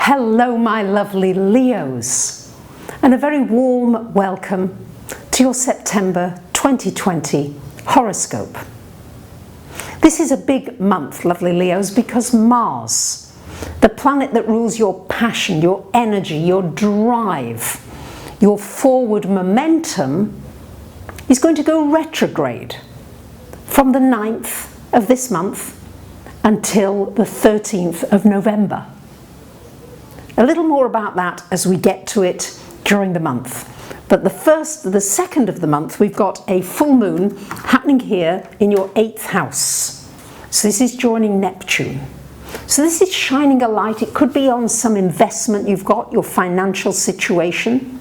Hello, my lovely Leos, and a very warm welcome to your September 2020 horoscope. This is a big month, lovely Leos, because Mars, the planet that rules your passion, your energy, your drive, your forward momentum, is going to go retrograde from the 9th of this month until the 13th of November. A little more about that as we get to it during the month. But the 2nd of the month, we've got a full moon happening here in your 8th house. So this is joining Neptune. So this is shining a light. It could be on some investment you've got, your financial situation.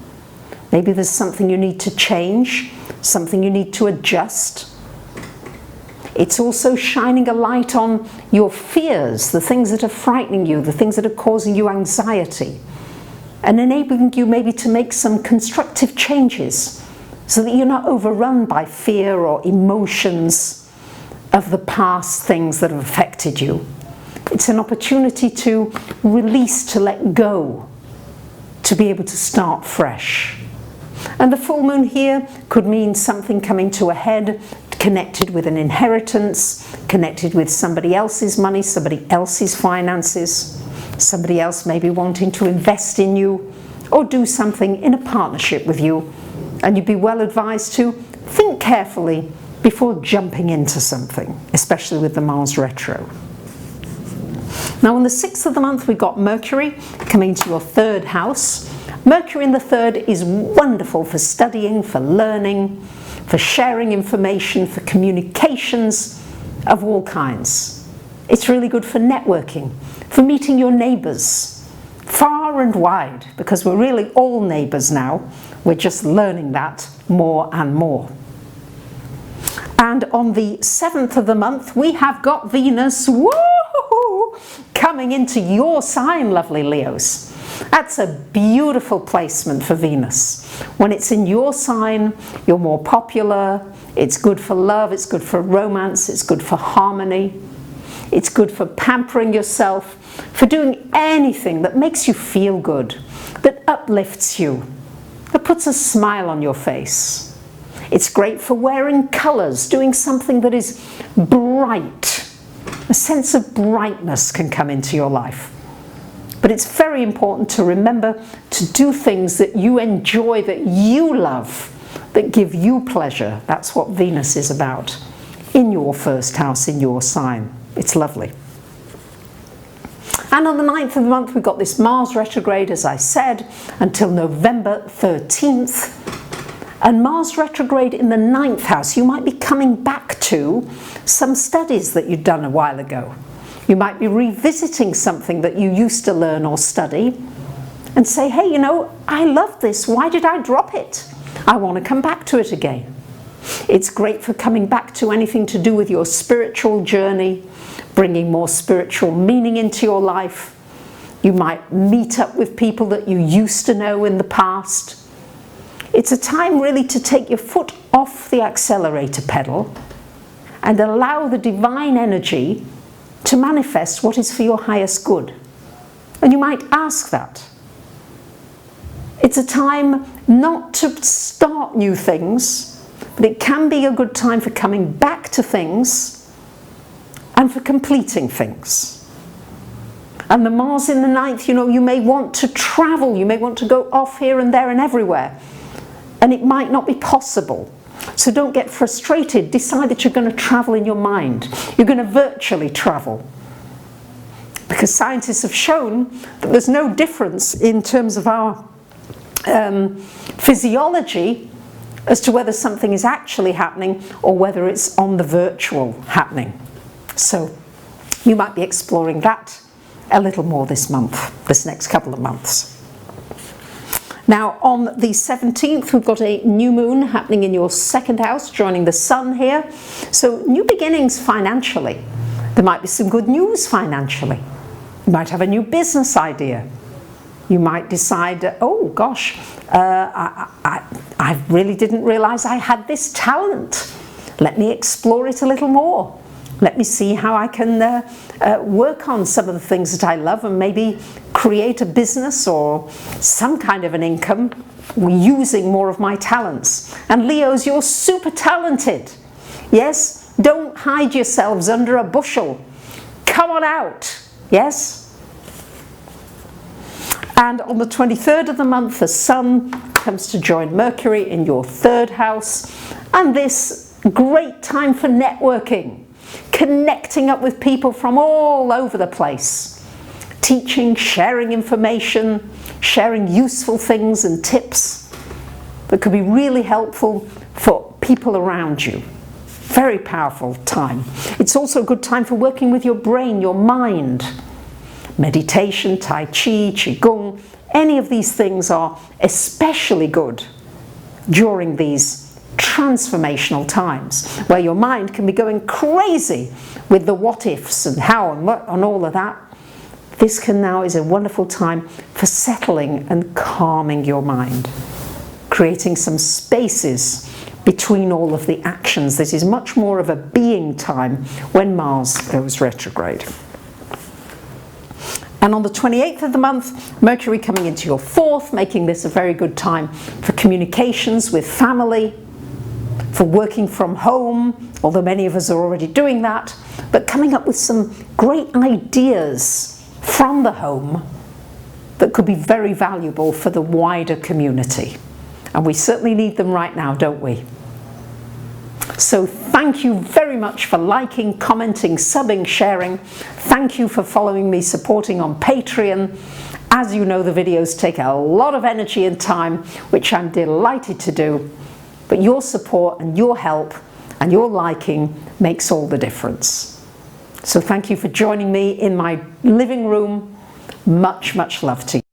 Maybe there's something you need to change, something you need to adjust. It's also shining a light on your fears, the things that are frightening you, the things that are causing you anxiety, and enabling you maybe to make some constructive changes so that you're not overrun by fear or emotions of the past things that have affected you. It's an opportunity to release, to let go, to be able to start fresh. And the full moon here could mean something coming to a head, connected with an inheritance, connected with somebody else's money, somebody else's finances, somebody else maybe wanting to invest in you or do something in a partnership with you. And you'd be well advised to think carefully before jumping into something, especially with the Mars retro. Now on the 6th of the month, we've got Mercury coming to your 3rd house. Mercury in the 3rd is wonderful for studying, for learning, for sharing information, for communications of all kinds. It's really good for networking, for meeting your neighbours far and wide, because we're really all neighbours now. We're just learning that more and more. And on the 7th of the month, we have got Venus, woo-hoo-hoo, coming into your sign, lovely Leos. That's a beautiful placement for Venus. When it's in your sign, you're more popular. It's good for love, it's good for romance, it's good for harmony. It's good for pampering yourself, for doing anything that makes you feel good, that uplifts you, that puts a smile on your face. It's great for wearing colours, doing something that is bright. A sense of brightness can come into your life. But it's very important to remember to do things that you enjoy, that you love, that give you pleasure. That's what Venus is about in your 1st house, in your sign. It's lovely. And on the 9th of the month, we've got this Mars retrograde, as I said, until November 13th. And Mars retrograde in the 9th house, you might be coming back to some studies that you'd done a while ago. You might be revisiting something that you used to learn or study and say, hey, you know, I love this. Why did I drop it? I want to come back to it again. It's great for coming back to anything to do with your spiritual journey, bringing more spiritual meaning into your life. You might meet up with people that you used to know in the past. It's a time really to take your foot off the accelerator pedal and allow the divine energy to manifest what is for your highest good. And you might ask that. It's a time not to start new things, but it can be a good time for coming back to things and for completing things. And the Mars in the 9th, you know, you may want to travel, you may want to go off here and there and everywhere, and it might not be possible. So don't get frustrated. Decide that you're going to travel in your mind. You're going to virtually travel. Because scientists have shown that there's no difference in terms of our physiology as to whether something is actually happening or whether it's on the virtual happening. So you might be exploring that a little more this month, this next couple of months. Now on the 17th, we've got a new moon happening in your 2nd house, joining the sun here. So new beginnings financially. There might be some good news financially. You might have a new business idea. You might decide, oh gosh, I really didn't realize I had this talent. Let me explore it a little more. Let me see how I can work on some of the things that I love and maybe create a business or some kind of an income using more of my talents. And Leos, you're super talented. Yes, don't hide yourselves under a bushel. Come on out. Yes. And on the 23rd of the month, the Sun comes to join Mercury in your 3rd house. And this great time for networking, connecting up with people from all over the place, teaching, sharing information, sharing useful things and tips that could be really helpful for people around you. Very powerful time. It's also a good time for working with your brain, your mind. Meditation, Tai Chi, Qigong, any of these things are especially good during these transformational times where your mind can be going crazy with the what ifs and how and what and all of that. This now is a wonderful time for settling and calming your mind, creating some spaces between all of the actions. This is much more of a being time when Mars goes retrograde. And on the 28th of the month, Mercury coming into your 4th, making this a very good time for communications with family, for working from home, although many of us are already doing that, but coming up with some great ideas from the home that could be very valuable for the wider community. And we certainly need them right now, don't we? So thank you very much for liking, commenting, subbing, sharing. Thank you for following me, supporting on Patreon. As you know, the videos take a lot of energy and time, which I'm delighted to do. But your support and your help and your liking makes all the difference. So thank you for joining me in my living room. Much, much love to you.